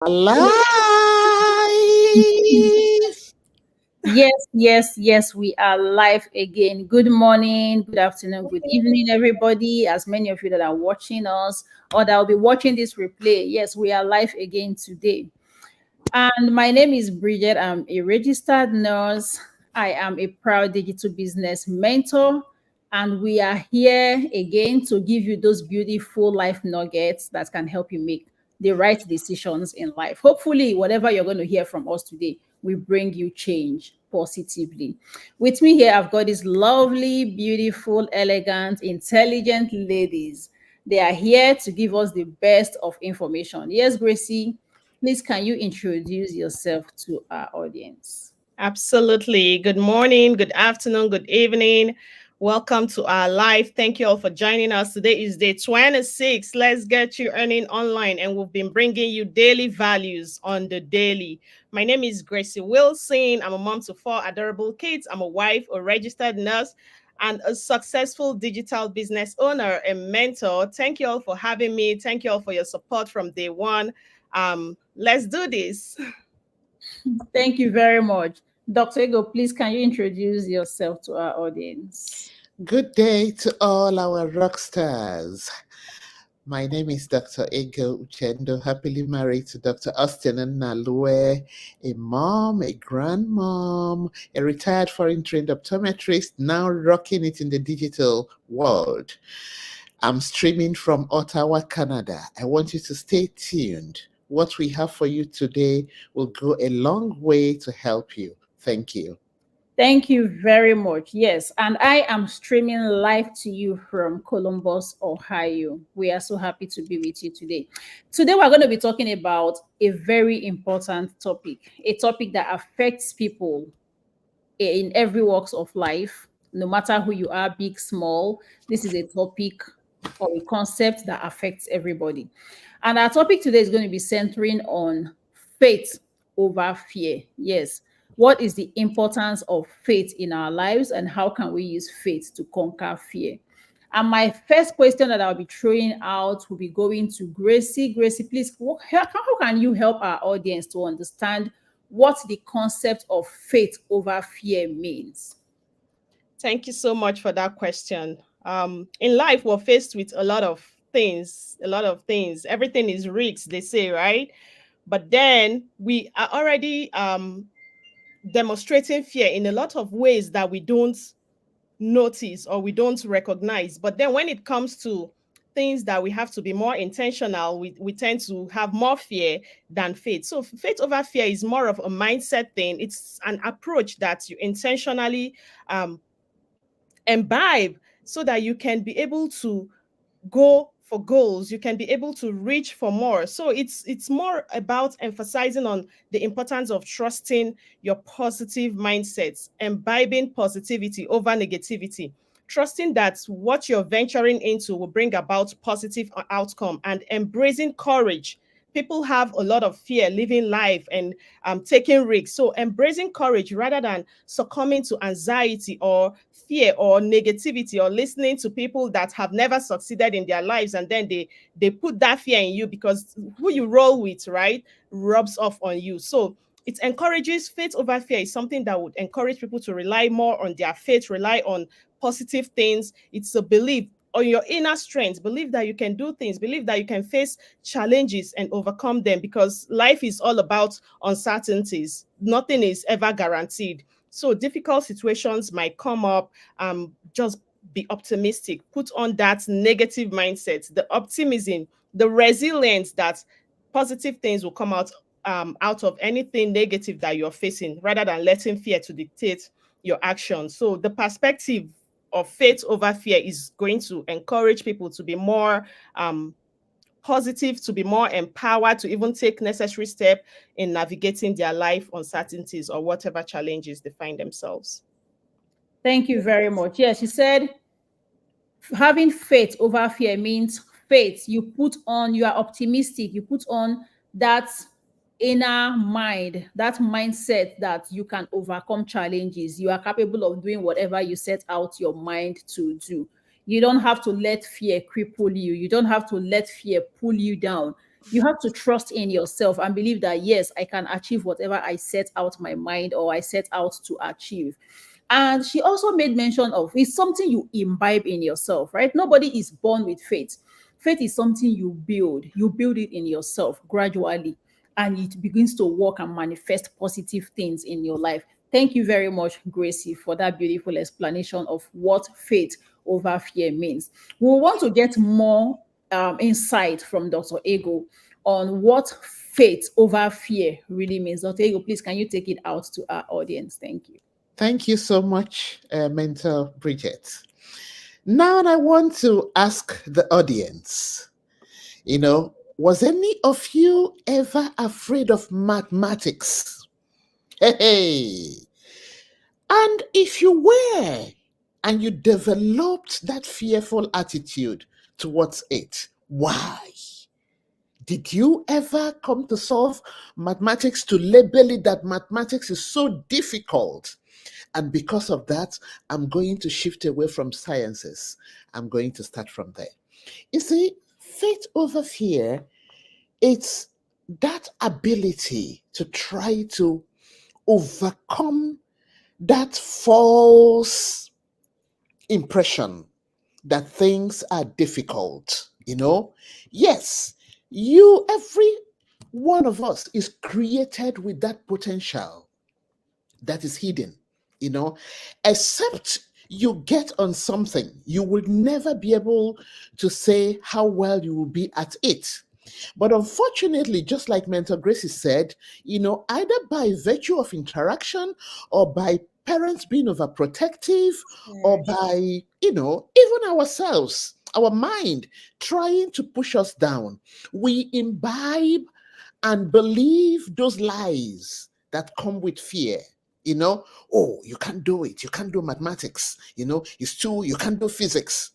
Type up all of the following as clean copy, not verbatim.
Alive. Yes, we are live again. Good morning, good afternoon, good evening, everybody. As many of you that are watching us or that will be watching this replay, yes, we are live again today. And my name is Bridget. I'm a registered nurse. I am a proud digital business mentor. And we are here again to give you those beautiful life nuggets that can help you make the right decisions in life. Hopefully, whatever you're going to hear from us today will bring you change positively. With me here, I've got these lovely, beautiful, elegant, intelligent ladies. They are here to give us the best of information. Yes, Gracie. Please, can you introduce yourself to our audience? Absolutely. Good morning, good afternoon, good evening. Welcome to our live. Thank you all for joining us. Today is day 26. Let's get you earning online, and we've been bringing you daily values on the daily. My name is Gracie Wilson. I'm a mom to 4 adorable kids. I'm a wife, a registered nurse, and a successful digital business owner and mentor. Thank you all for having me. Thank you all for your support from day one. Let's do this. Thank you very much. Dr. Ego, please, can you introduce yourself to our audience? Good day to all our rock stars. My name is Dr. Ego Uchendo, happily married to Dr. Austin and Nalue, a mom, a grandmom, a retired foreign trained optometrist, now rocking it in the digital world. I'm streaming from Ottawa, Canada. I want you to stay tuned. What we have for you today will go a long way to help you. Thank you. Thank you very much. Yes, and I am streaming live to you from Columbus, Ohio. We are so happy to be with you today. Today, we're going to be talking about a very important topic, a topic that affects people in every walks of life, no matter who you are, big, small. This is a topic or a concept that affects everybody. And our topic today is going to be centering on faith over fear. Yes. What is the importance of faith in our lives, and how can we use faith to conquer fear? And my first question that I'll be throwing out will be going to Gracie. Gracie, please, how can you help our audience to understand what the concept of faith over fear means? Thank you so much for that question. In life, we're faced with a lot of things, a lot of things. Everything is risks, they say, right? But then we are already demonstrating fear in a lot of ways that we don't notice or we don't recognize. But then when it comes to things that we have to be more intentional, we tend to have more fear than faith. So faith over fear is more of a mindset thing. It's an approach that you intentionally imbibe so that you can be able to go for goals, you can be able to reach for more. So it's more about emphasizing on the importance of trusting your positive mindsets, imbibing positivity over negativity, trusting that what you're venturing into will bring about positive outcome, and embracing courage. People have a lot of fear living life and taking risks. So embracing courage rather than succumbing to anxiety or fear or negativity, or listening to people that have never succeeded in their lives, and then they put that fear in you because who you roll with, right, rubs off on you. So it encourages faith over fear is something that would encourage people to rely more on their faith, rely on positive things. It's a belief on your inner strength, believe that you can do things, believe that you can face challenges and overcome them, because life is all about uncertainties. Nothing is ever guaranteed. So difficult situations might come up. Just be optimistic. Put on that negative mindset, the optimism, the resilience that positive things will come out of anything negative that you're facing, rather than letting fear to dictate your actions. So the perspective of faith over fear is going to encourage people to be more positive, to be more empowered, to even take necessary step in navigating their life uncertainties or whatever challenges they find themselves. Thank you very much. Yes, you said having faith over fear means faith. You are optimistic, you put on that inner mind, that mindset that you can overcome challenges. You are capable of doing whatever you set out your mind to do. You don't have to let fear cripple you. You don't have to let fear pull you down. You have to trust in yourself and believe that, yes, I can achieve whatever I set out my mind or I set out to achieve. And she also made mention of it's something you imbibe in yourself, right? Nobody is born with faith. Faith is something you build. You build it in yourself gradually, and it begins to work and manifest positive things in your life. Thank you very much, Gracie, for that beautiful explanation of what faith over fear means. We want to get more insight from Dr. Ego on what faith over fear really means. Dr. Ego, please, can you take it out to our audience? Thank you. Thank you so much, Mentor Bridget. Now I want to ask the audience, was any of you ever afraid of mathematics? Hey, and if you were, and you developed that fearful attitude towards it, why? Did you ever come to solve mathematics to label it that mathematics is so difficult? And because of that, I'm going to shift away from sciences. I'm going to start from there. You see, faith over fear, it's that ability to try to overcome that false impression that things are difficult. Yes, every one of us is created with that potential that is hidden, you know, except you get on something, you will never be able to say how well you will be at it. But unfortunately, just like Mentor Gracie said, either by virtue of interaction or by parents being overprotective or Yes. by, even ourselves, our mind trying to push us down, we imbibe and believe those lies that come with fear. Oh, you can't do it. You can't do mathematics. You can't do physics.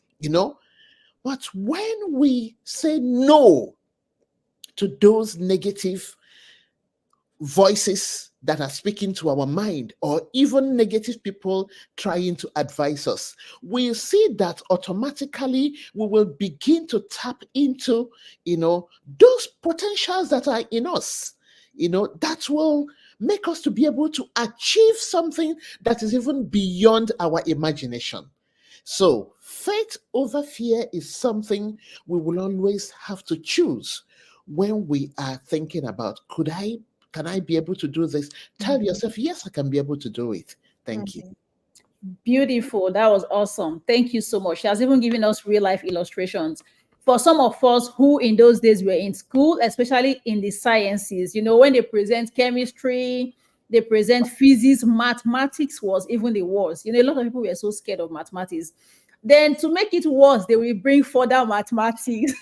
But when we say no to those negative voices that are speaking to our mind, or even negative people trying to advise us, we see that automatically we will begin to tap into those potentials that are in us, that will make us to be able to achieve something that is even beyond our imagination. So faith over fear is something we will always have to choose when we are thinking about, can I be able to do this? Tell Mhm. yourself, yes, I can be able to do it. Thank you. Okay. Beautiful. That was awesome. Thank you so much. She has even given us real life illustrations. For some of us who in those days were in school, especially in the sciences, when they present chemistry, they present physics, mathematics was even the worst. A lot of people were so scared of mathematics. Then to make it worse, they will bring further mathematics.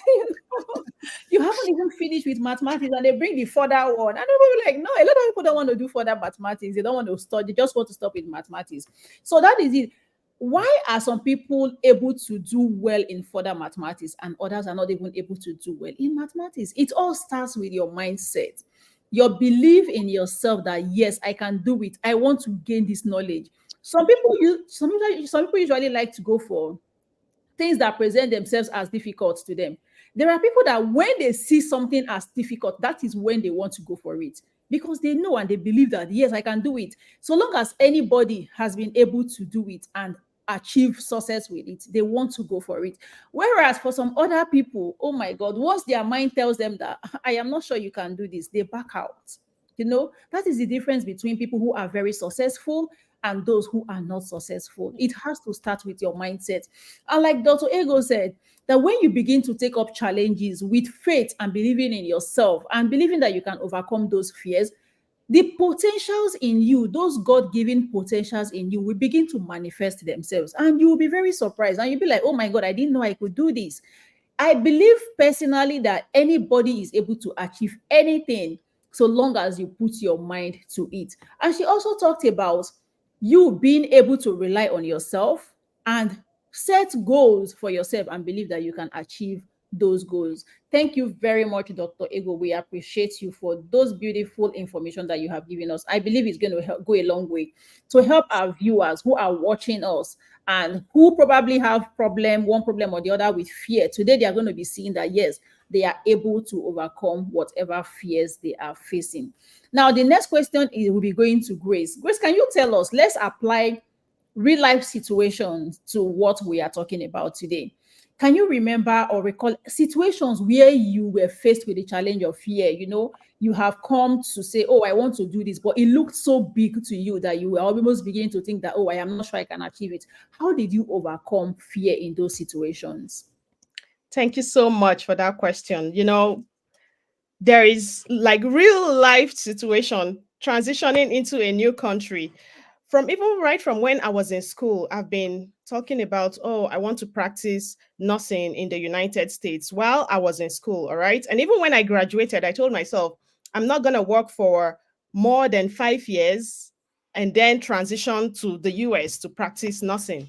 You haven't even finished with mathematics and they bring the further one. And people be like, no, a lot of people don't want to do further mathematics. They don't want to study, they just want to stop with mathematics. So that is it. Why are some people able to do well in further mathematics and others are not even able to do well in mathematics? It all starts with your mindset, your belief in yourself that yes, I can do it. I want to gain this knowledge. Some people usually like to go for things that present themselves as difficult to them. There are people that when they see something as difficult, that is when they want to go for it because they know and they believe that, yes, I can do it. So long as anybody has been able to do it and achieve success with it, they want to go for it. Whereas for some other people, oh my God, once their mind tells them that I am not sure you can do this, they back out. That is the difference between people who are very successful and those who are not successful. It has to start with your mindset. And like Dr. Ego said, that when you begin to take up challenges with faith and believing in yourself and believing that you can overcome those fears, the potentials in you, those God-given potentials in you, will begin to manifest themselves. And you will be very surprised. And you'll be like, oh my God, I didn't know I could do this. I believe personally that anybody is able to achieve anything so long as you put your mind to it. And she also talked about you being able to rely on yourself and set goals for yourself and believe that you can achieve those goals. Thank you very much, Dr. Ego. We appreciate you for those beautiful information that you have given us. I believe it's going to help, go a long way to help our viewers who are watching us and who probably have one problem or the other with fear. Today they are going to be seeing that yes, they are able to overcome whatever fears they are facing. Now, the next question is will be going to Grace. Grace, can you tell us, let's apply real life situations to what we are talking about today. Can you remember or recall situations where you were faced with the challenge of fear? You know, you have come to say, oh, I want to do this, but it looked so big to you that you were almost beginning to think that, oh, I am not sure I can achieve it. How did you overcome fear in those situations? Thank you so much for that question. There is like real life situation transitioning into a new country. From even right from when I was in school, I've been talking about, oh, I want to practice nursing in the United States while I was in school. All right. And even when I graduated, I told myself, I'm not going to work for more than 5 years and then transition to the US to practice nursing.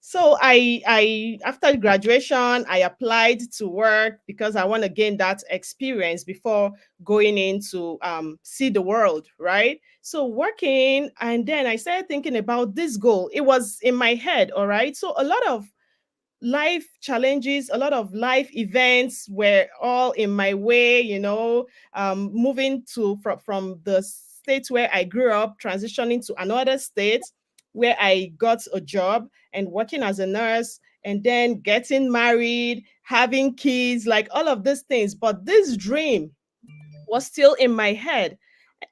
So I after graduation, I applied to work because I want to gain that experience before going in to see the world, right? So working, and then I started thinking about this goal. It was in my head, all right? So a lot of life challenges, a lot of life events were all in my way, moving from the state where I grew up, transitioning to another state where I got a job and working as a nurse, and then getting married, having kids, like all of these things. But this dream was still in my head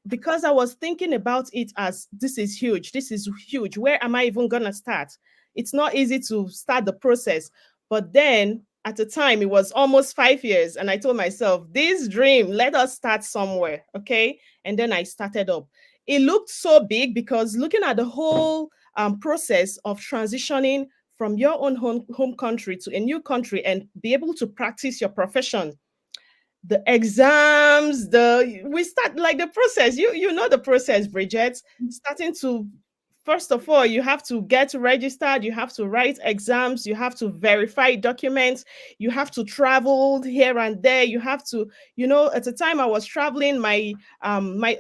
because I was thinking about it as this is huge. This is huge. Where am I even going to start? It's not easy to start the process. But then at the time, it was almost 5 years. And I told myself, this dream, let us start somewhere. Okay. And then I started up. It looked so big because looking at the whole process of transitioning from your own home country to a new country and be able to practice your profession, the exams, the we start like the process. You know the process, Bridget. Starting to First of all, you have to get registered, you have to write exams, you have to verify documents, you have to travel here and there, you have to, at the time I was traveling, my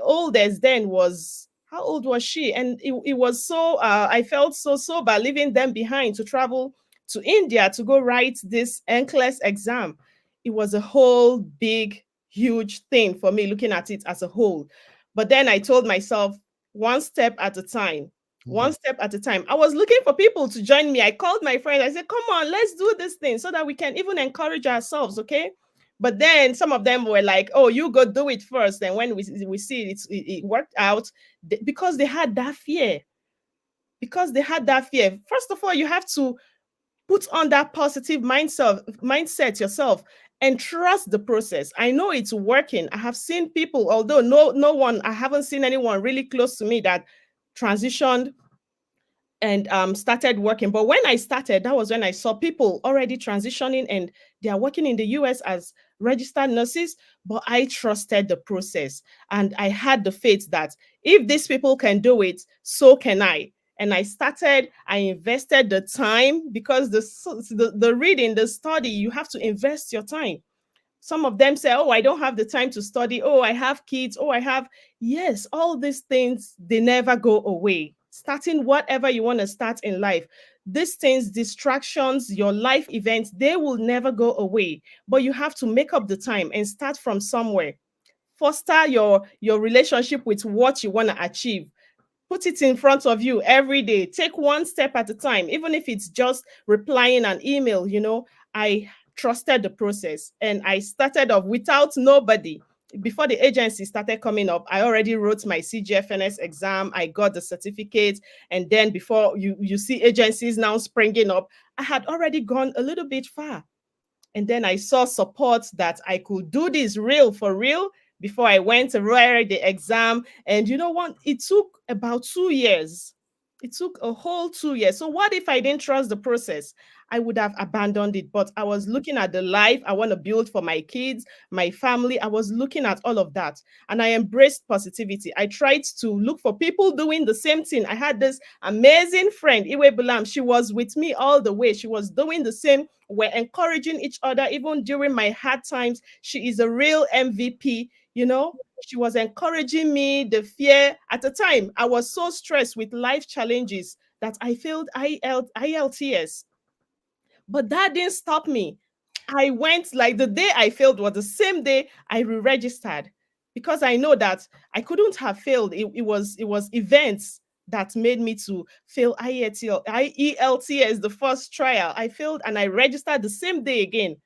oldest then was, how old was she? And it was so I felt so sober leaving them behind to travel to India to go write this NCLEX exam. It was a whole big, huge thing for me looking at it as a whole. But then I told myself, one step at a time, Mhm. one step at a time. I was looking for people to join me. I called my friends. I said, come on, let's do this thing so that we can even encourage ourselves, okay? But then some of them were like, oh, you go do it first. And when we see it worked out because they had that fear. Because they had that fear. First of all, you have to put on that positive mindset yourself and trust the process. I know it's working. I have seen people, although no one, I haven't seen anyone really close to me that transitioned and started working. But when I started, that was when I saw people already transitioning and they are working in the US as registered nurses. But I trusted the process and I had the faith that if these people can do it, so can I. And I invested the time because the reading, the study, you have to invest your time. Some of them say, oh, I don't have the time to study. Oh, I have kids. Oh, I have. Yes, all these things, they never go away. Starting whatever you want to start in life, these things, distractions, your life events, they will never go away. But you have to make up the time and start from somewhere. Foster your relationship with what you want to achieve. Put it in front of you every day. Take one step at a time, even if it's just replying an email. I trusted the process and I started off without nobody. Before the agency started coming up, I already wrote my CGFNS exam. I got the certificate. And then before you see agencies now springing up, I had already gone a little bit far. And then I saw support that I could do this real for real before I went to write the exam. And you know what? It took about 2 years. It took a whole 2 years. So what if I didn't trust the process? I would have abandoned it. But I was looking at the life I want to build for my kids, my family. I was looking at all of that, and I embraced positivity. I tried to look for people doing the same thing. I had this amazing friend, Iwe Bulam. She was with me all the way. She was doing the same. We're encouraging each other even during my hard times. She is a real MVP, you know. She was encouraging me. The fear at the time, I was so stressed with life challenges that I failed IELTS. But that didn't stop me. I went, like, the day I failed was the same day I re-registered, because I know that I couldn't have failed. It was events that made me to fail IELTS the first trial. I failed and I registered the same day again.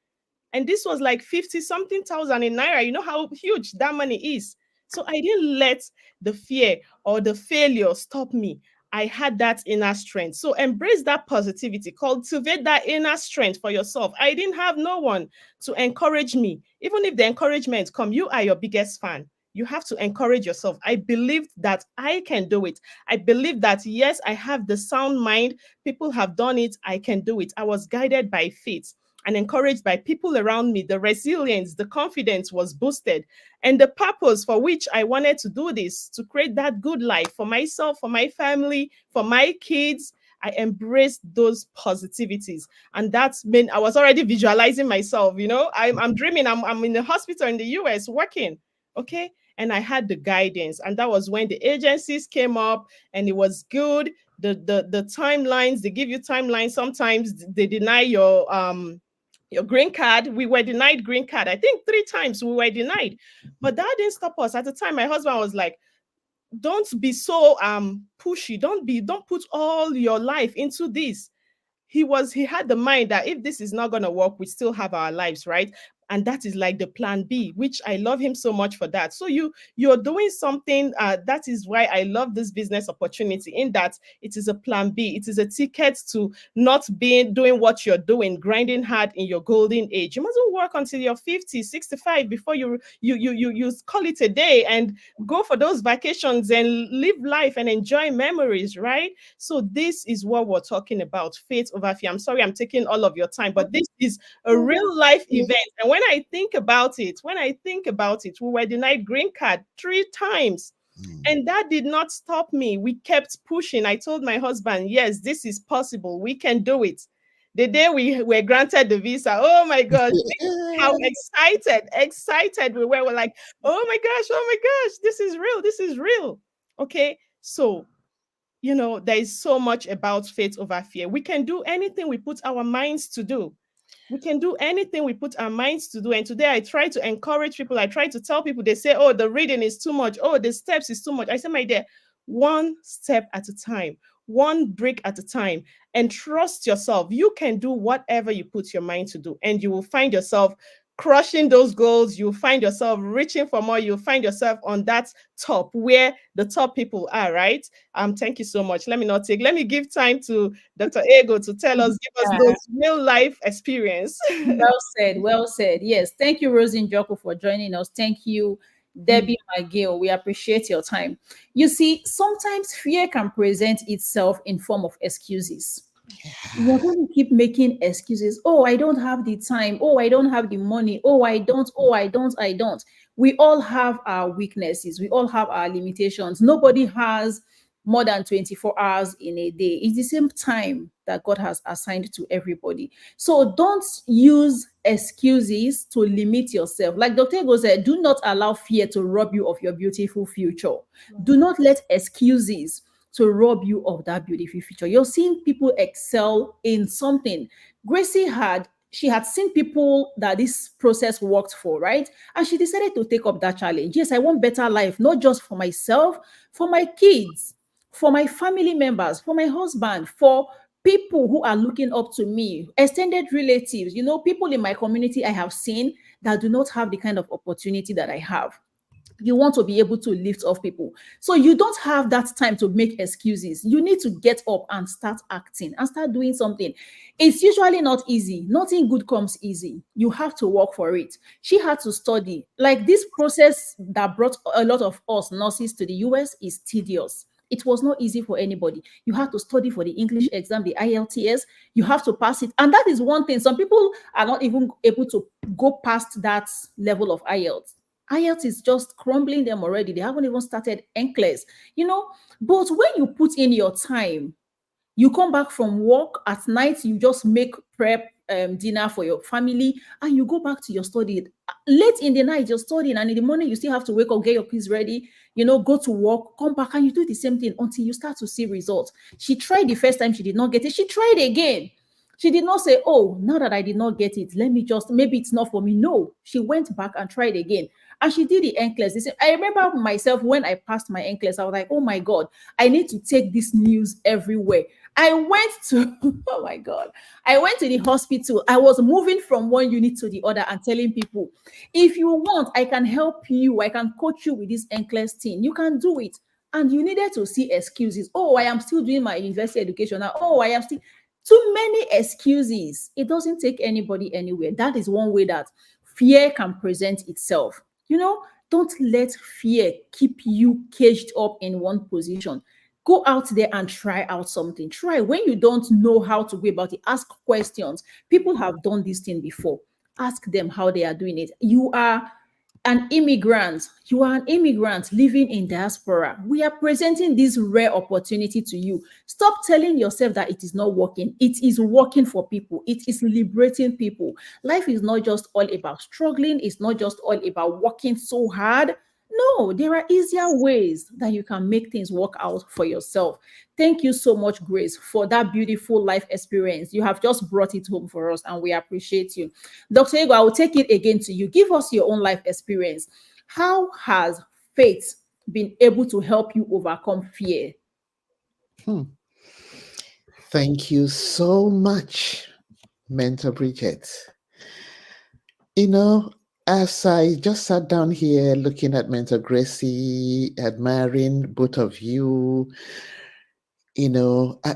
And this was like 50 something thousand in naira. You know how huge that money is. So I didn't let the fear or the failure stop me. I had that inner strength. So embrace that positivity, cultivate that inner strength for yourself. I didn't have no one to encourage me. Even if the encouragement come, you are your biggest fan. You have to encourage yourself. I believed that I can do it. I believe that, yes, I have the sound mind. People have done it. I can do it. I was guided by faith and encouraged by people around me. The resilience, the confidence was boosted. And the purpose for which I wanted to do this, to create that good life for myself, for my family, for my kids, I embraced those positivities. And that's meant I was already visualizing myself, I'm dreaming, I'm in the hospital in the US working. Okay. And I had the guidance. And that was when the agencies came up, and it was good. The timelines, they give you timelines. Sometimes they deny your green card. We were denied green card. I think 3 times we were denied. But that didn't stop us. At the time, my husband was like, don't be so pushy. Don't put all your life into this. He had the mind that if this is not going to work, we still have our lives, right? And that is like the plan B, which I love him so much for that. So you're doing something, that is why I love this business opportunity, in that it is a plan B. It is a ticket to not being doing what you're doing, grinding hard in your golden age. You mustn't work until you're 50, 65 before you call it a day and go for those vacations and live life and enjoy memories, right? So this is what we're talking about, faith over fear. I'm sorry I'm taking all of your time, but this is a real life event. And when I think about it, we were denied green card 3 times. And that did not stop me. We kept pushing. I told my husband, yes, this is possible. We can do it. The day we were granted the visa, oh my gosh, how excited we were. We're like, oh my gosh, this is real. This is real. Okay. So there is so much about faith over fear. We can do anything we put our minds to do. We can do anything we put our minds to do. And today I try to encourage people. I try to tell people, they say, oh, the reading is too much. Oh, the steps is too much. I say, my dear, one step at a time, one brick at a time, and trust yourself. You can do whatever you put your mind to do, and you will find yourself crushing those goals. You'll find yourself reaching for more. You'll find yourself on that top where the top people are, right? Thank you so much. Let me give time to Dr. Ego to give us those Yeah. real life experience. Well said. Well said. Yes. Thank you, Rosie Njoko, for joining us. Thank you, Debbie McGill. We appreciate your time. You see, sometimes fear can present itself in form of excuses. You're going to keep making excuses. Oh, I don't have the time. Oh, I don't have the money. Oh, I don't. Oh, I don't. I don't. We all have our weaknesses. We all have our limitations. Nobody has more than 24 hours in a day. It's the same time that God has assigned to everybody. So don't use excuses to limit yourself. Like Dr. Ego said, do not allow fear to rob you of your beautiful future. Do not let excuses to rob you of that beautiful future. You're seeing people excel in something. She had seen people that this process worked for, right? And she decided to take up that challenge. Yes, I want better life, not just for myself, for my kids, for my family members, for my husband, for people who are looking up to me, extended relatives, people in my community I have seen that do not have the kind of opportunity that I have. You want to be able to lift off people. So you don't have that time to make excuses. You need to get up and start acting and start doing something. It's usually not easy. Nothing good comes easy. You have to work for it. She had to study. Like, this process that brought a lot of us nurses to the US is tedious. It was not easy for anybody. You had to study for the English exam, the IELTS. You have to pass it. And that is one thing. Some people are not even able to go past that level of IELTS. IELTS is just crumbling them already. They haven't even started NCLEX, you know. But when you put in your time, you come back from work at night, you just make prep dinner for your family, and you go back to your study. Late in the night, you're studying, and in the morning, you still have to wake up, get your kids ready, go to work, come back, and you do the same thing until you start to see results. She tried the first time, she did not get it. She tried again. She did not say, oh, now that I did not get it, let me just, maybe it's not for me. No, she went back and tried again. And she did the NCLEX. I remember myself when I passed my NCLEX, I was like, oh my God, I need to take this news everywhere. I went to, oh my God, I went to the hospital. I was moving from one unit to the other and telling people, if you want, I can help you. I can coach you with this NCLEX thing. You can do it. And you needed to see excuses. Oh, I am still doing my university education now. Oh, I am still, too many excuses. It doesn't take anybody anywhere. That is one way that fear can present itself. Don't let fear keep you caged up in one position. Go out there and try out something. Try. When you don't know how to go about it, ask questions. People have done this thing before. Ask them how they are doing it. You are an immigrant living in diaspora. We are presenting this rare opportunity to you. Stop telling yourself that it is not working. It is working for people. It is liberating people. Life is not just all about struggling. It's not just all about working so hard. No, there are easier ways that you can make things work out for yourself. Thank you so much, Grace, for that beautiful life experience. You have just brought it home for us, and we appreciate you. Dr. Ego, I will take it again to you. Give us your own life experience. How has faith been able to help you overcome fear? Hmm. Thank you so much, Mentor Bridget. You know, as I just sat down here looking at Mentor Gracie, admiring both of you,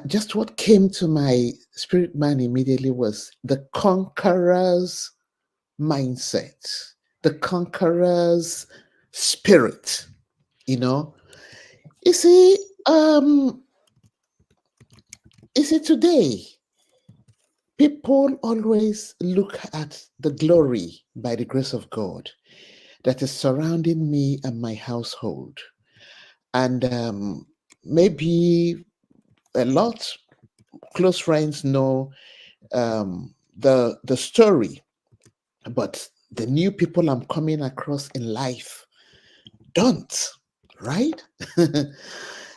just what came to my spirit man immediately was the conqueror's mindset, the conqueror's spirit. You know, you see, um, today people always look at the glory by the grace of God that is surrounding me and my household. And maybe a lot close friends know the story, but the new people I'm coming across in life don't, right?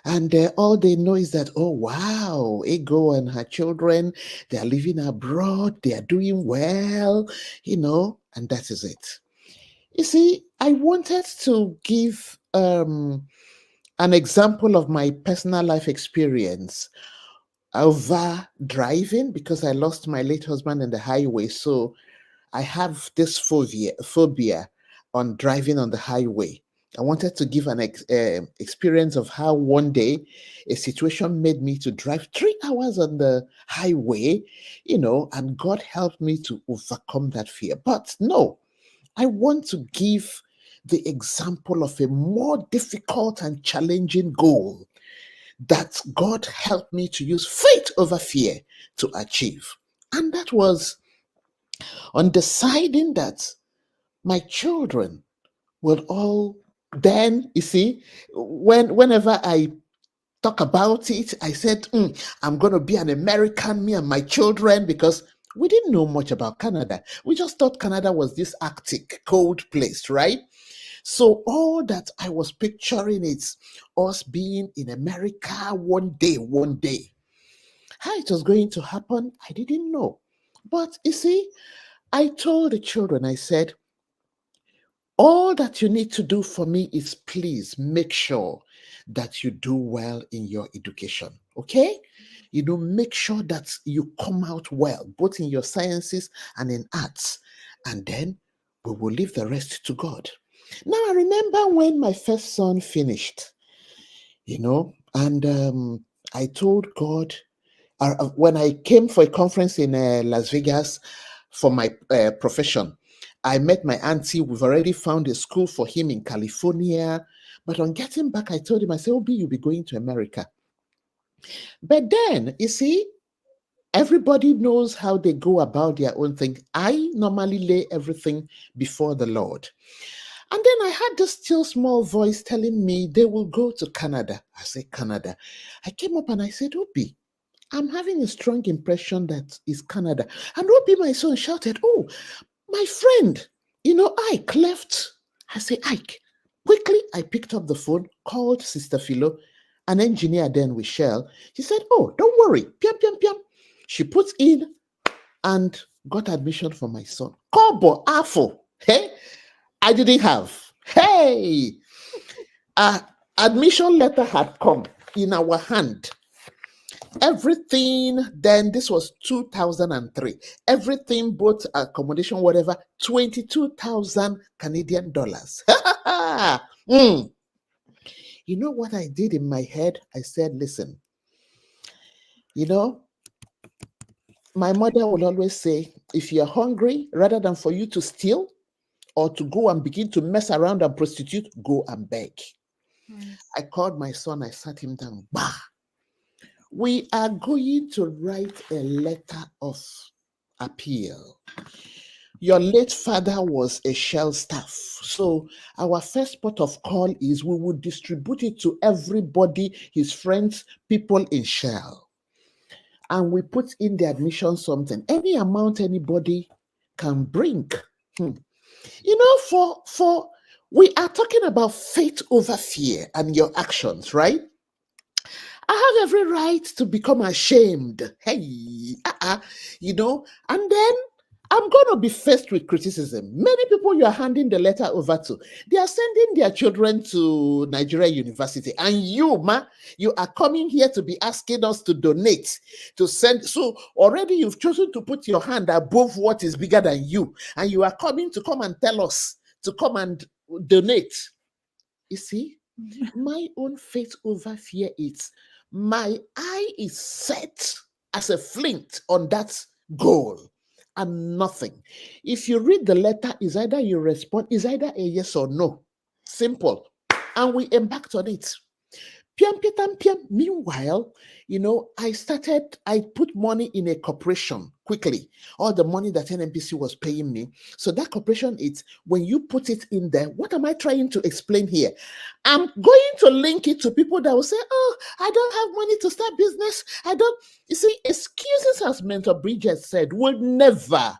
And all they know is that, oh, wow, Ego and her children, they are living abroad, they are doing well, and that is it. You see, I wanted to give an example of my personal life experience over driving because I lost my late husband in the highway. So I have this phobia on driving on the highway. I wanted to give an experience of how one day a situation made me to drive 3 hours on the highway, and God helped me to overcome that fear. But no, I want to give the example of a more difficult and challenging goal that God helped me to use faith over fear to achieve. And that was on deciding that my children will all then, you see, whenever I talk about it, I said, I'm going to be an American, me and my children, because we didn't know much about Canada. We just thought Canada was this Arctic, cold place, right? So all that I was picturing is us being in America one day, one day. How it was going to happen, I didn't know. But you see, I told the children, I said, all that you need to do for me is please make sure that you do well in your education. Okay? Make sure that you come out well, both in your sciences and in arts. And then we will leave the rest to God. Now, I remember when my first son finished, and I told God, when I came for a conference in Las Vegas for my profession, I met my auntie. We've already found a school for him in California. But on getting back, I told him, I said, Obi, you'll be going to America. But then, you see, everybody knows how they go about their own thing. I normally lay everything before the Lord. And then I had this still small voice telling me they will go to Canada. I said, Canada. I came up and I said, Obi, I'm having a strong impression that it's Canada. And Obi, my son, shouted, Oh, my friend, Ike left. I say, Ike. Quickly, I picked up the phone, called Sister Philo, an engineer then with Shell. She said, Oh, don't worry. Piam, piam, piam. She put in and got admission for my son. Kobo, Afo. Hey, I didn't have. Hey, uh, admission letter had come in our hand. Everything, then this was 2003. Everything, both accommodation, whatever, 22,000 Canadian dollars. Mm. You know what I did in my head? I said, listen, you know, my mother will always say, if you're hungry, rather than for you to steal or to go and begin to mess around and prostitute, go and beg. Yes. I called my son, I sat him down. Bah! We are going to write a letter of appeal. Your late father was a Shell staff. So our first port of call is we will distribute it to everybody, his friends, people in Shell. And we put in the admission something. Any amount anybody can bring. Hmm. For we are talking about faith over fear and your actions, right? I have every right to become ashamed. Hey, and then I'm going to be faced with criticism. Many people you are handing the letter over to, they are sending their children to Nigeria University. And you, ma, you are coming here to be asking us to donate, to send. So already you've chosen to put your hand above what is bigger than you. And you are coming to come and tell us to come and donate. You see, my own faith over fear is my eye is set as a flint on that goal and nothing. If you read the letter, is either you respond, is either a yes or no. Simple. And we embarked on it. Piam, piam, piam. Meanwhile, I put money in a corporation quickly. All the money that NMPC was paying me. So that corporation, it's when you put it in there, what am I trying to explain here? I'm going to link it to people that will say, Oh, I don't have money to start business. I don't. You see, excuses, as Mentor Bridget said, will never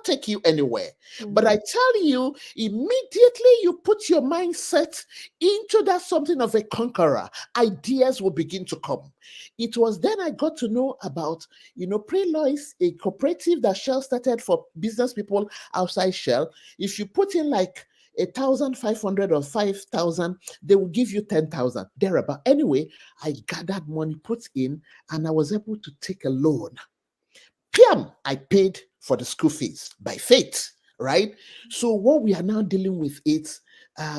take you anywhere. But I tell you, immediately you put your mindset into that something of a conqueror, ideas will begin to come. It was then I got to know about, Prelois, a cooperative that Shell started for business people outside Shell. If you put in like 1,500 or 5,000, they will give you 10,000 thereabout. Anyway, I gathered money, put in, and I was able to take a loan. Piam, I paid for the school fees by faith, right? So what we are now dealing with is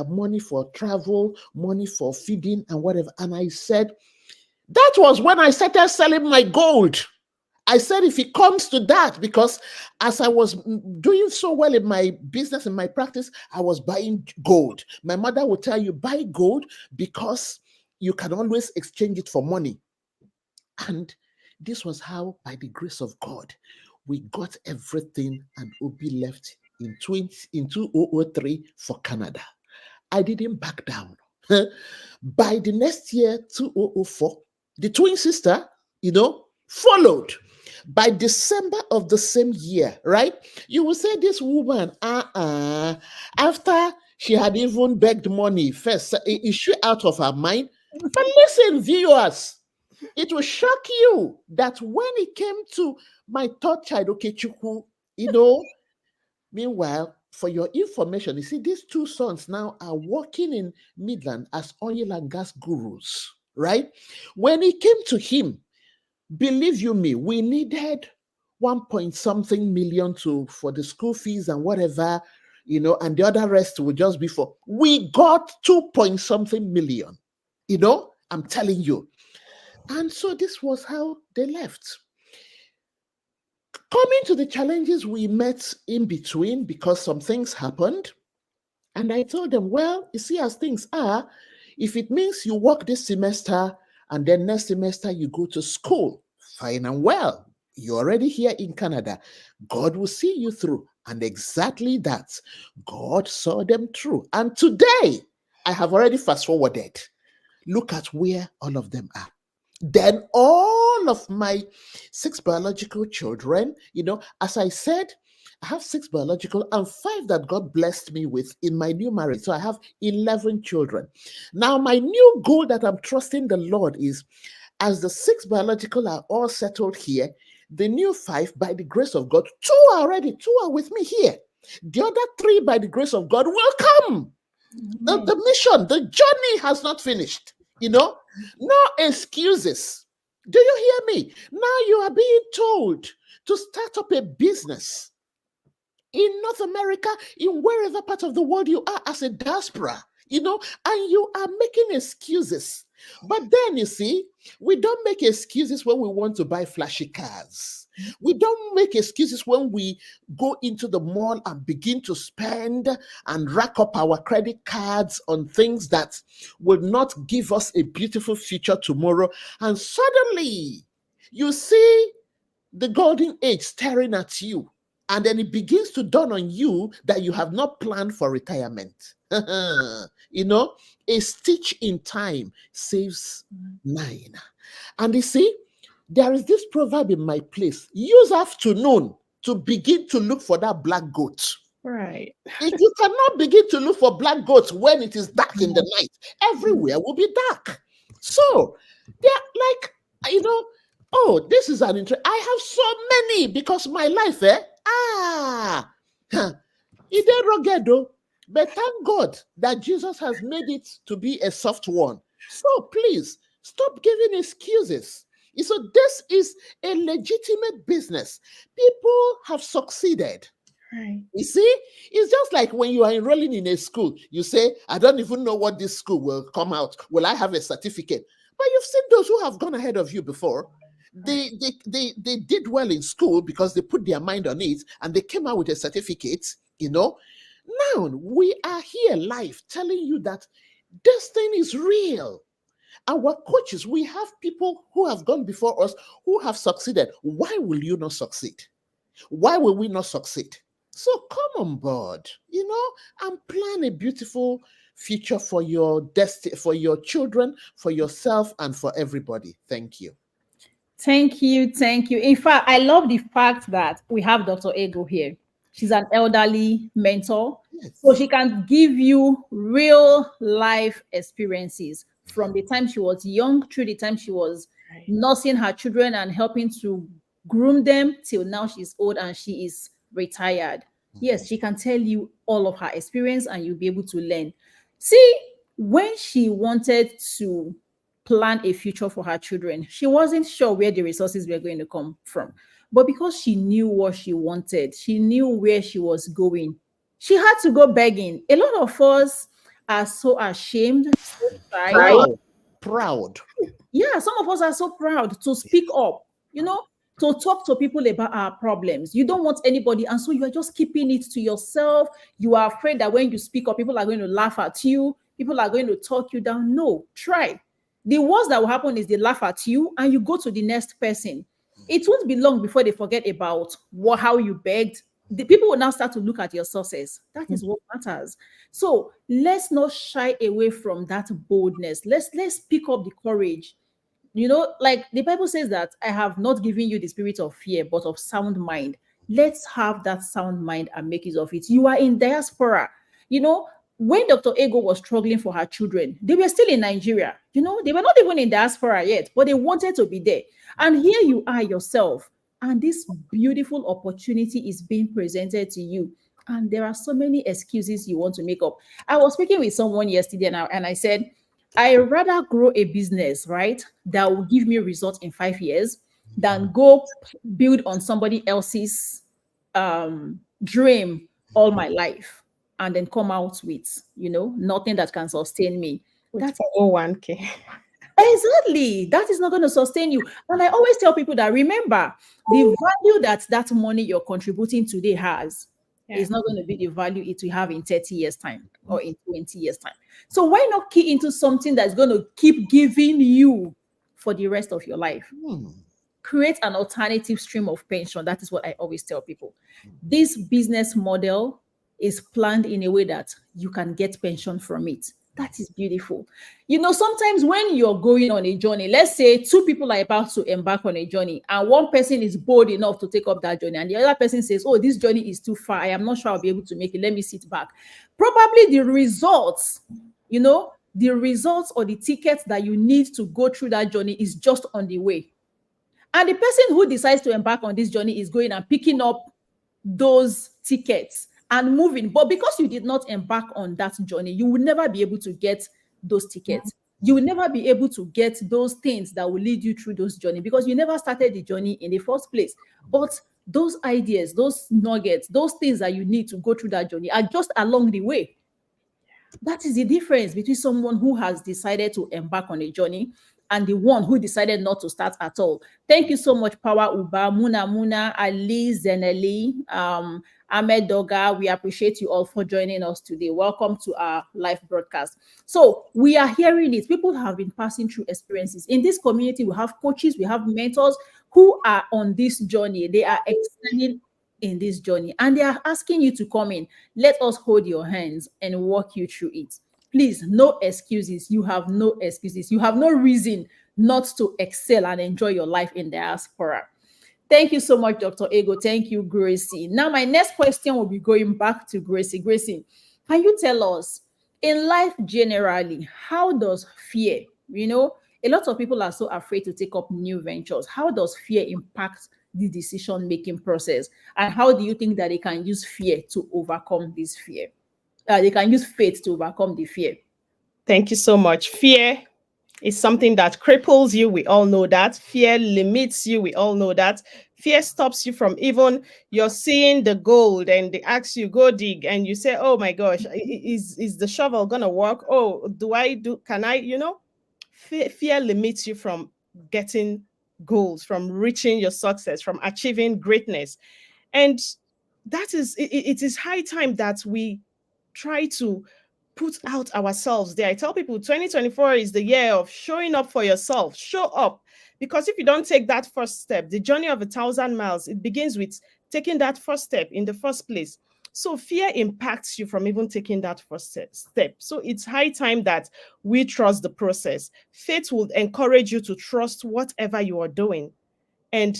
money for travel, money for feeding and whatever. And I said, that was when I started selling my gold. I said, if it comes to that, because as I was doing so well in my business and my practice, I was buying gold. My mother would tell you, buy gold because you can always exchange it for money. And this was how, by the grace of God, we got everything and Obi left in 2003 for Canada. I didn't back down. By the next year, 2004, the twin sister, followed. By December of the same year, right? You will say this woman, after she had even begged money first, is she out of her mind? But listen, viewers, it will shock you that when it came to my third child, Okechukwu, meanwhile, for your information, you see, these two sons now are working in Midland as oil and gas gurus, right? When it came to him, believe you me, we needed 1 point something million for the school fees and whatever, and the other rest would just be for. We got 2 point something million, I'm telling you. And so this was how they left. Coming to the challenges we met in between because some things happened. And I told them, well, you see, as things are, if it means you work this semester and then next semester you go to school, fine and well. You're already here in Canada. God will see you through. And exactly that. God saw them through. And today, I have already fast forwarded. Look at where all of them are. Then all of my six biological children, as I said, I have six biological and five that God blessed me with in my new marriage. So I have 11 children. Now, my new goal that I'm trusting the Lord is, as the six biological are all settled here, the new five, by the grace of God, two are with me here. The other three, by the grace of God, will come. The mission, the journey has not finished. No excuses. Do you hear me? Now you are being told to start up a business in North America, in wherever part of the world you are as a diaspora, and you are making excuses. But then you see, we don't make excuses when we want to buy flashy cars. We don't make excuses when we go into the mall and begin to spend and rack up our credit cards on things that will not give us a beautiful future tomorrow. And suddenly, you see the golden age staring at you. And then it begins to dawn on you that you have not planned for retirement. A stitch in time saves nine. And you see, there is this proverb in my place: use afternoon to begin to look for that black goat. Right. If you cannot begin to look for black goats when it is dark in the night, everywhere will be dark. So they're like, oh, this is an interest. I have so many because my life, it ain't rugged though. But thank God that Jesus has made it to be a soft one. So please stop giving excuses. So this is a legitimate business. People have succeeded. Right. You see, it's just like when you are enrolling in a school, you say, I don't even know what this school will come out. Will I have a certificate? But you've seen those who have gone ahead of you before. They did well in school because they put their mind on it and they came out with a certificate. Now we are here live telling you that this thing is real. Our coaches, we have people who have gone before us who have succeeded. Why will you not succeed? Why will we not succeed? So come on board, and plan a beautiful future for your destiny, for your children, for yourself, and for everybody. Thank you. Thank you. Thank you. In fact, I love the fact that we have Dr. Ego here. She's an elderly mentor. So Yes. she can give you real life experiences from the time she was young through the time she was Right. nursing her children and helping to groom them till now she's old and she is retired. Yes, she can tell you all of her experience and you'll be able to learn. See, when she wanted to plan a future for her children, she wasn't sure where the resources were going to come from. But because she knew what she wanted, she knew where she was going, she had to go begging. A lot of us are so ashamed, so shy. Proud. Proud. Yeah, some of us are so proud to speak up, to talk to people about our problems. You don't want anybody, and so you are just keeping it to yourself. You are afraid that when you speak up, people are going to laugh at you, people are going to talk you down. No, try. The worst that will happen is they laugh at you and you go to the next person. It won't be long before they forget about how you begged. The people will now start to look at your sources. That is what matters. So let's not shy away from that boldness. Let's pick up the courage. Like the Bible says that I have not given you the spirit of fear, but of sound mind. Let's have that sound mind and make use of it. You are in diaspora. When Dr. Ego was struggling for her children, they were still in Nigeria. They were not even in diaspora yet, but they wanted to be there. And here you are yourself, and this beautiful opportunity is being presented to you. And there are so many excuses you want to make up. I was speaking with someone yesterday and I said, I rather grow a business, right, that will give me results in 5 years than go build on somebody else's dream all my life and then come out with, nothing that can sustain me. With That 401k. Exactly. That is not going to sustain you. And I always tell people that remember, the value that that money you're contributing today has Yeah. is not going to be the value it will have in 30 years' time or in 20 years' time. So why not key into something that's going to keep giving you for the rest of your life? Hmm. Create an alternative stream of pension. That is what I always tell people. This business model is planned in a way that you can get pension from it. That is beautiful. You know, sometimes when you're going on a journey, let's say two people are about to embark on a journey, and one person is bold enough to take up that journey, and the other person says, oh, this journey is too far. I am not sure I'll be able to make it. Let me sit back. Probably the results, the results or the tickets that you need to go through that journey is just on the way. And the person who decides to embark on this journey is going and picking up those tickets and moving. But because you did not embark on that journey, you will never be able to get those tickets. You will never be able to get those things that will lead you through those journey because you never started the journey in the first place. But those ideas, those nuggets, those things that you need to go through that journey are just along the way. That is the difference between someone who has decided to embark on a journey and the one who decided not to start at all. Thank you so much, Power Uba, Muna, Ali, Zeneli, Ahmed Doga. We appreciate you all for joining us today. Welcome to our live broadcast. So we are hearing it. People have been passing through experiences. In this community, we have coaches, we have mentors who are on this journey. They are excelling in this journey and they are asking you to come in. Let us hold your hands and walk you through it. Please, no excuses. You have no excuses. You have no reason not to excel and enjoy your life in diaspora. Thank you so much, Dr. Ego. Thank you, Gracie. Now, my next question will be going back to Gracie. Gracie, can you tell us, in life generally, how does fear, a lot of people are so afraid to take up new ventures. How does fear impact the decision-making process? And how do you think that they can use fear to overcome this fear? They can use faith to overcome the fear. Thank you so much. Fear is something that cripples you. We all know that. Fear limits you. We all know that. Fear stops you from even you're seeing the gold and they ask you go dig and you say, oh my gosh, is the shovel gonna work? Oh, can I, fear limits you from getting goals, from reaching your success, from achieving greatness. And it is high time that we try to put out ourselves there. I tell people 2024 is the year of showing up for yourself. Show up. Because if you don't take that first step, the journey of 1,000 miles, it begins with taking that first step in the first place. So fear impacts you from even taking that first step. So it's high time that we trust the process. Faith will encourage you to trust whatever you are doing and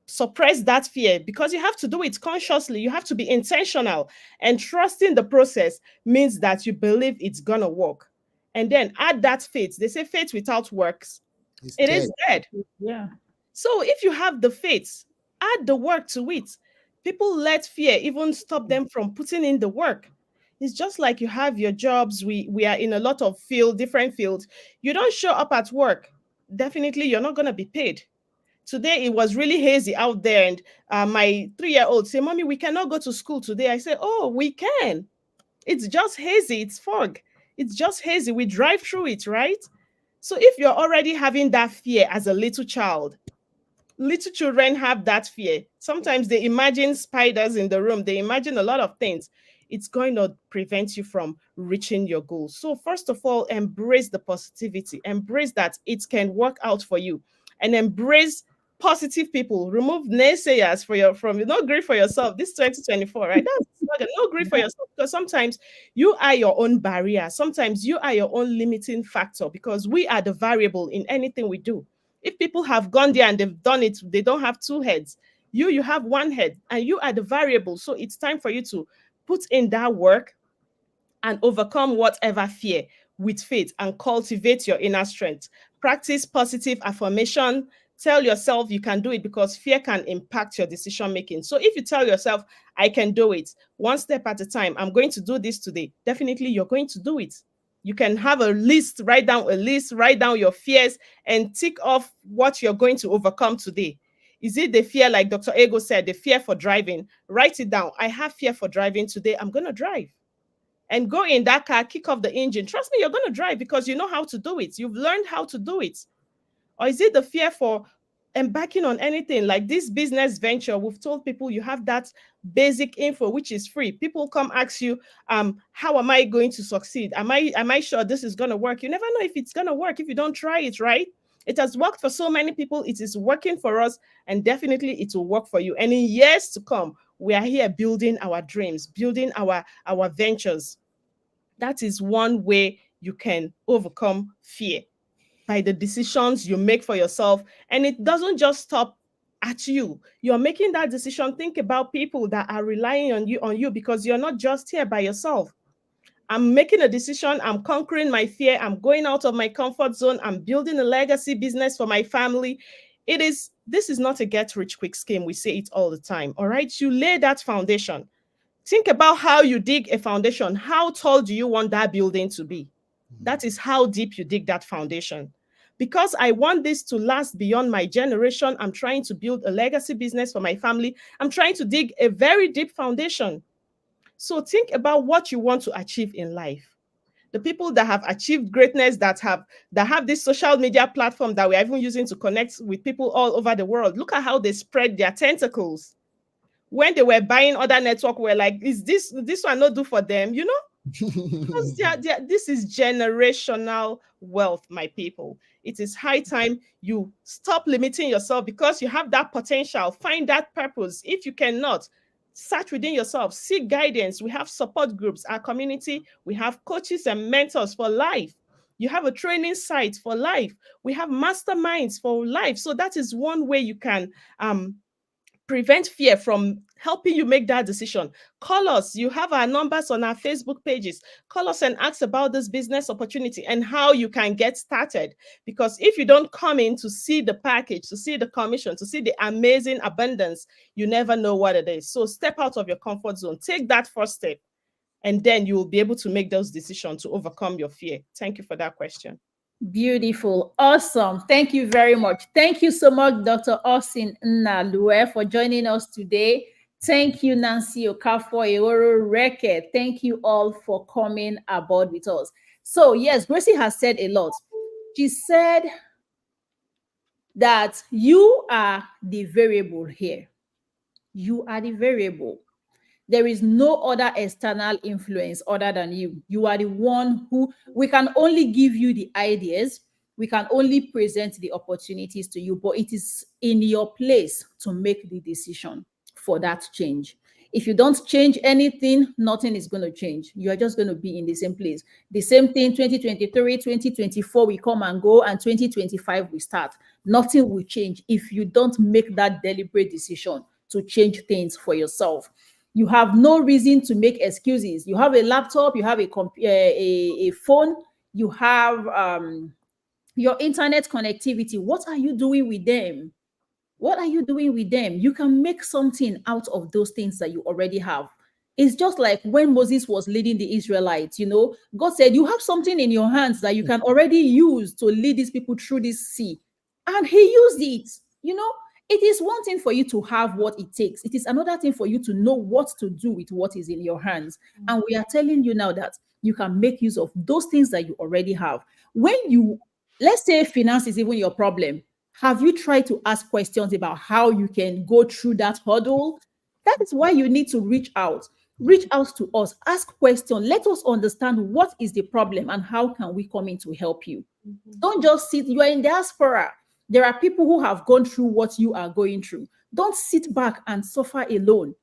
suppress that fear because you have to do it consciously. You have to be intentional, and trusting the process means that you believe it's gonna work. And then add that faith. They say faith without works, It's it dead. is dead. Yeah. So if you have the faith, add the work to it. People let fear even stop them from putting in the work. It's just like you have your jobs. We are in a lot of different fields. You don't show up at work, definitely you're not going to be paid. Today it was really hazy out there, and my 3-year-old say, mommy, we cannot go to school today. I say, oh, we can. It's just hazy. It's fog. It's just hazy. We drive through it, right? So if you're already having that fear as a little child, little children have that fear. Sometimes they imagine spiders in the room, they imagine a lot of things. It's going to prevent you from reaching your goals. So, first of all, embrace the positivity, embrace that it can work out for you, and embrace positive people. Remove naysayers from you. Not grief for yourself. This 2024, right? That's the slogan. No grief for yourself, because sometimes you are your own barrier. Sometimes you are your own limiting factor, because we are the variable in anything we do. If people have gone there and they've done it, they don't have two heads. You have one head, and you are the variable. So it's time for you to put in that work and overcome whatever fear with faith and cultivate your inner strength. Practice positive affirmation. Tell yourself you can do it, because fear can impact your decision making. So if you tell yourself, I can do it, one step at a time, I'm going to do this today, definitely you're going to do it. You can have a list, write down a list, write down your fears, and tick off what you're going to overcome today. Is it the fear, like Dr. Ego said, the fear for driving? Write it down. I have fear for driving today. I'm going to drive. and go in that car, kick off the engine. Trust me, you're going to drive because you know how to do it. You've learned how to do it. Or is it the fear for embarking on anything like this business venture? We've told people you have that basic info, which is free. People come ask you, how am I going to succeed? Am I sure this is going to work? You never know if it's going to work if you don't try it, right? It has worked for so many people. It is working for us, and definitely it will work for you. And in years to come, we are here building our dreams, building our ventures. That is one way you can overcome fear, by the decisions you make for yourself. And it doesn't just stop at you. You're making that decision. Think about people that are relying on you, because you're not just here by yourself. I'm making a decision. I'm conquering my fear. I'm going out of my comfort zone. I'm building a legacy business for my family. This is not a get rich quick scheme. We say it all the time. All right. You lay that foundation. Think about how you dig a foundation. How tall do you want that building to be? That is how deep you dig that foundation. Because I want this to last beyond my generation, I'm trying to build a legacy business for my family. I'm trying to dig a very deep foundation. So think about what you want to achieve in life. The people that have achieved greatness, that have this social media platform that we're even using to connect with people all over the world. Look at how they spread their tentacles. When they were buying other network, we're like, is this one not do for them? Because this is generational wealth, my people. It is high time you stop limiting yourself, because you have that potential. Find that purpose. If you cannot, search within yourself, seek guidance. We have support groups, our community. We have coaches and mentors for life. You have a training site for life. We have masterminds for life. So that is one way you can prevent fear from helping you make that decision. Call us. You have our numbers on our Facebook pages. Call us and ask about this business opportunity and how you can get started. Because if you don't come in to see the package, to see the commission, to see the amazing abundance, you never know what it is. So step out of your comfort zone. Take that first step, and then you will be able to make those decisions to overcome your fear. Thank you for that question. Beautiful. Awesome. Thank you very much. Thank you so much, Dr. Austin Nalue, for joining us today. Thank you, Nancy Okafor, Eoro Reke. Thank you all for coming aboard with us. So, yes, Gracie has said a lot. She said that you are the variable here. You are the variable. There is no other external influence other than you. You are the one who, we can only give you the ideas, we can only present the opportunities to you, but it is in your place to make the decision for that change. If you don't change anything, nothing is going to change. You are just going to be in the same place. The same thing, 2023, 2024, we come and go, and 2025 we start. Nothing will change if you don't make that deliberate decision to change things for yourself. You have no reason to make excuses. You have a laptop, you have a phone, you have your internet connectivity. What are you doing with them? What are you doing with them? You can make something out of those things that you already have. It's just like when Moses was leading the Israelites, God said, you have something in your hands that you can already use to lead these people through this sea. And he used it. It is one thing for you to have what it takes. It is another thing for you to know what to do with what is in your hands. And we are telling you now that you can make use of those things that you already have. Let's say finance is even your problem. Have you tried to ask questions about how you can go through that hurdle? That is why you need to reach out. Reach out to us. Ask questions. Let us understand what is the problem and how can we come in to help you. Don't just sit. You are in diaspora. There are people who have gone through what you are going through. Don't sit back and suffer alone.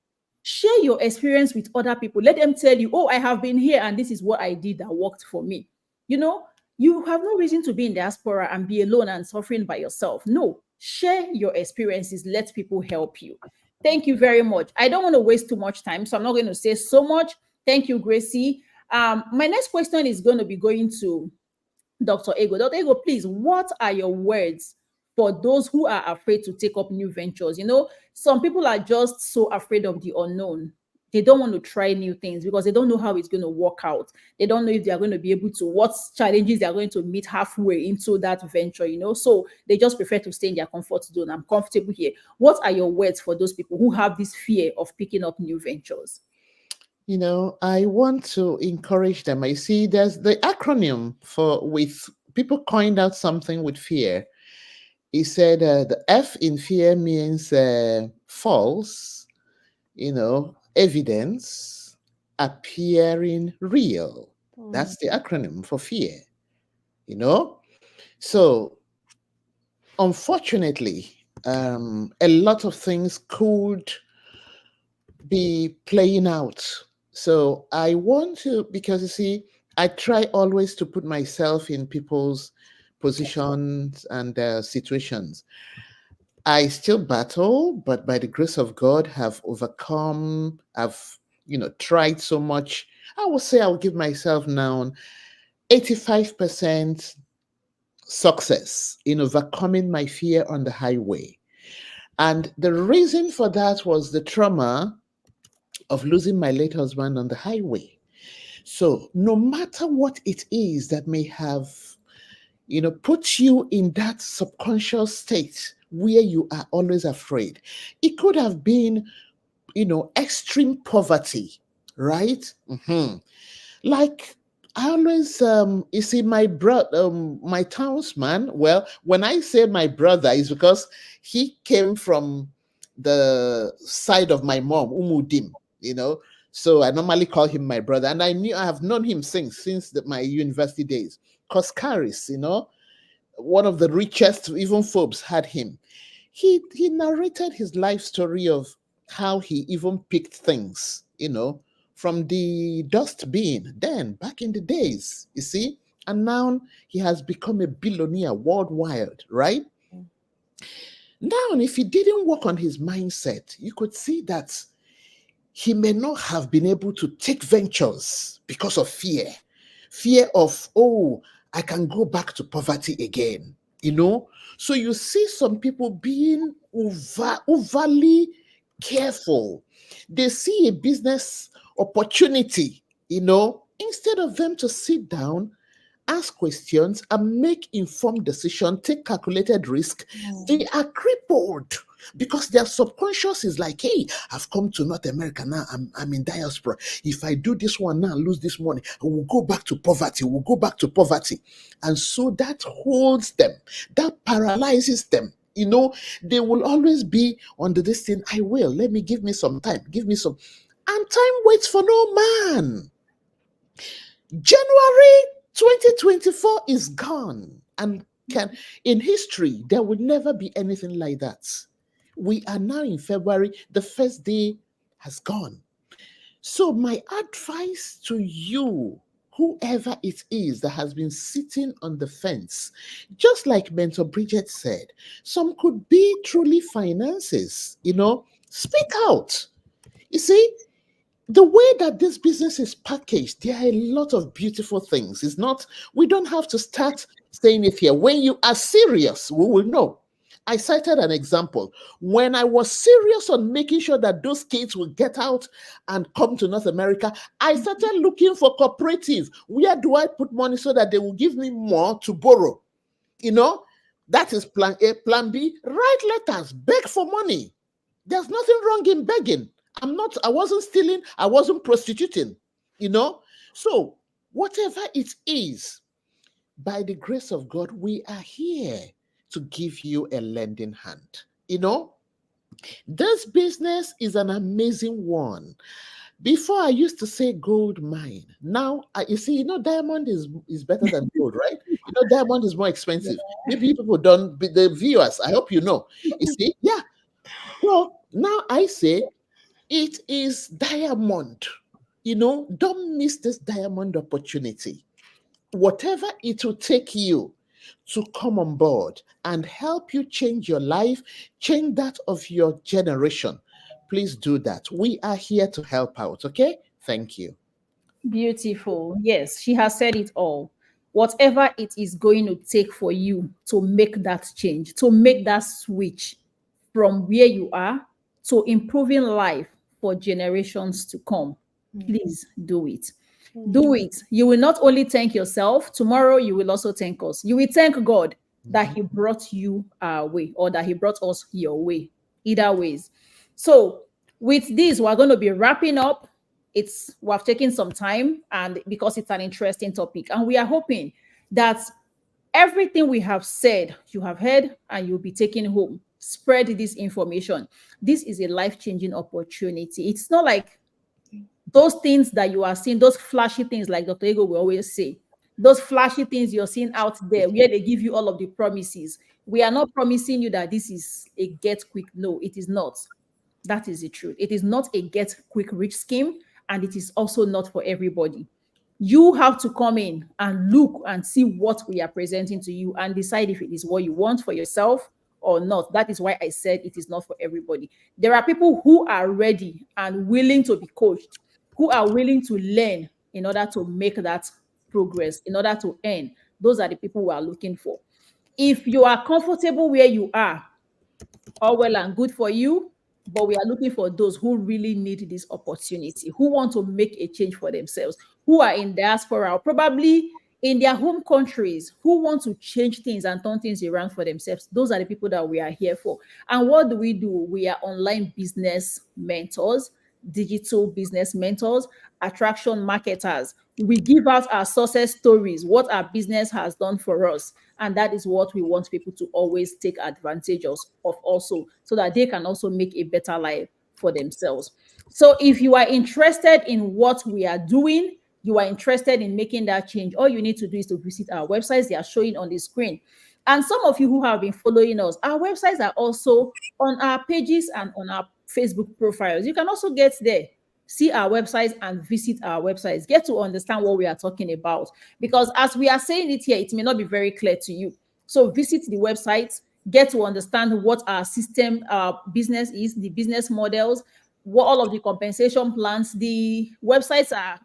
Share your experience with other people. Let them tell you, oh, I have been here and this is what I did that worked for me. You have no reason to be in diaspora and be alone and suffering by yourself. No, share your experiences. Let people help you. Thank you very much. I don't want to waste too much time, so I'm not going to say so much. Thank you, Gracie. My next question is going to be going to Dr. Ego. Dr. Ego, please, what are your words for those who are afraid to take up new ventures? Some people are just so afraid of the unknown. They don't want to try new things because they don't know how it's going to work out. They don't know if they are going to be able to, what challenges they are going to meet halfway into that venture, So they just prefer to stay in their comfort zone. I'm comfortable here. What are your words for those people who have this fear of picking up new ventures? I want to encourage them. I see there's the acronym for with people coined out something with fear. He said the F in fear means false, evidence appearing real. Mm, That's the acronym for fear, you know. So, unfortunately, a lot of things could be playing out. So, I want to, because you see, I try always to put myself in people's positions and situations. I still battle, but by the grace of God, have overcome. I've, tried so much. I would say I'll give myself now 85% success in overcoming my fear on the highway. And the reason for that was the trauma of losing my late husband on the highway. So, no matter what it is that may have, put you in that subconscious state where you are always afraid, it could have been, extreme poverty, right? Like I always you see my brother my townsman, well, when I say my brother is because he came from the side of my mom, Umudim, so I normally call him my brother, and I have known him since my university days. Coscaris, one of the richest, even Forbes had him. He narrated his life story of how he even picked things, from the dustbin then back in the days, you see, and now he has become a billionaire worldwide, right? mm, Now, if he didn't work on his mindset, you could see that he may not have been able to take ventures because of fear of, oh, I can go back to poverty again, so you see some people being overly careful. They see a business opportunity, instead of them to sit down, ask questions, and make informed decision, take calculated risk. mm, They are crippled because their subconscious is like, hey, I've come to North America now. I'm in diaspora. If I do this one now, lose this money, I will go back to poverty. We'll go back to poverty. And so that holds them, that paralyzes them. They will always be on this thing. I will. Let me give me some time. Give me some. And time waits for no man. January 2024 is gone, and can in history there will never be anything like that. We are now in February, the first day has gone. So my advice to you, whoever it is that has been sitting on the fence, just like Mentor Bridget said, some could be truly finances, speak out. You see, the way that this business is packaged, there are a lot of beautiful things. It's not, we don't have to start saying it here. When you are serious, we will know. I cited an example. When I was serious on making sure that those kids will get out and come to North America, I started looking for cooperative. Where do I put money so that they will give me more to borrow? You know, that is plan A. Plan B, write letters, beg for money. There's nothing wrong in begging. I wasn't stealing, I wasn't prostituting, you know. So, whatever it is, by the grace of God, we are here to give you a lending hand. This business is an amazing one. Before I used to say gold mine. Now, you see, diamond is better than gold, right? Diamond is more expensive. Maybe people don't, the viewers, I hope you know. You see, yeah. So now I say it is diamond. Don't miss this diamond opportunity. Whatever it will take you to come on board and help you change your life, change that of your generation, please do that. We are here to help out, okay? Thank you. Beautiful. Yes, she has said it all. Whatever it is going to take for you to make that change, to make that switch from where you are to improving life for generations to come, mm, please do it. mm, Do it. You will not only thank yourself, tomorrow you will also thank us. You will thank God that Mhm. He brought you our way or that He brought us your way. Either ways. So, with this, we're going to be wrapping up. it's we have taken some time, and because it's an interesting topic, and we are hoping that everything we have said, you have heard and you'll be taking home. Spread this information. This is a life changing opportunity. It's not like those things that you are seeing, those flashy things, like Dr. Ego will always say, those flashy things you're seeing out there where they give you all of the promises. We are not promising you that this is a get quick. No, it is not. That is the truth. It is not a get quick rich scheme, and it is also not for everybody. You have to come in and look and see what we are presenting to you and decide if it is what you want for yourself or not. That is why I said it is not for everybody. There are people who are ready and willing to be coached, who are willing to learn in order to make that progress, in order to earn. Those are the people we are looking for. If you are comfortable where you are, all well and good for you, but we are looking for those who really need this opportunity, who want to make a change for themselves, who are in diaspora or probably in their home countries, who want to change things and turn things around for themselves. Those are the people that we are here for. And what do? We are online business mentors, digital business mentors, attraction marketers. We give out our success stories, what our business has done for us. And that is what we want people to always take advantage of also, so that they can also make a better life for themselves. So if you are interested in what we are doing, you are interested in making that change, all you need to do is to visit our websites. They are showing on the screen. And some of you who have been following us, our websites are also on our pages and on our Facebook profiles. You can also get there, see our websites and visit our websites, get to understand what we are talking about. Because as we are saying it here, it may not be very clear to you. So visit the websites, get to understand what our system, our business is, the business models, what all of the compensation plans. The websites are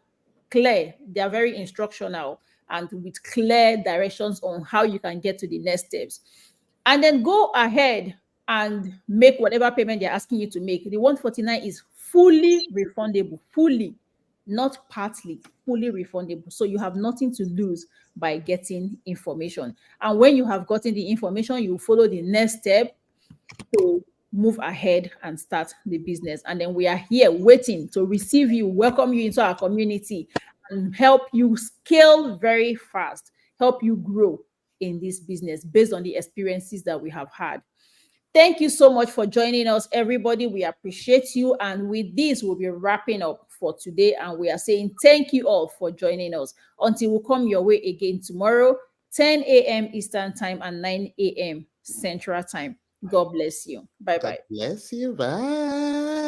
clear, they are very instructional and with clear directions on how you can get to the next steps. And then go ahead and make whatever payment they're asking you to make. The 149 is fully refundable, fully, not partly, fully refundable. So you have nothing to lose by getting information. And when you have gotten the information, you follow the next step to move ahead and start the business. And then we are here waiting to receive you, welcome you into our community, and help you scale very fast, help you grow in this business based on the experiences that we have had. Thank you so much for joining us, everybody. We appreciate you. And with this, we'll be wrapping up for today. And we are saying thank you all for joining us. Until we come your way again tomorrow, 10 a.m. Eastern Time and 9 a.m. Central Time. God bless you. Bye God bye. bless you. Bye.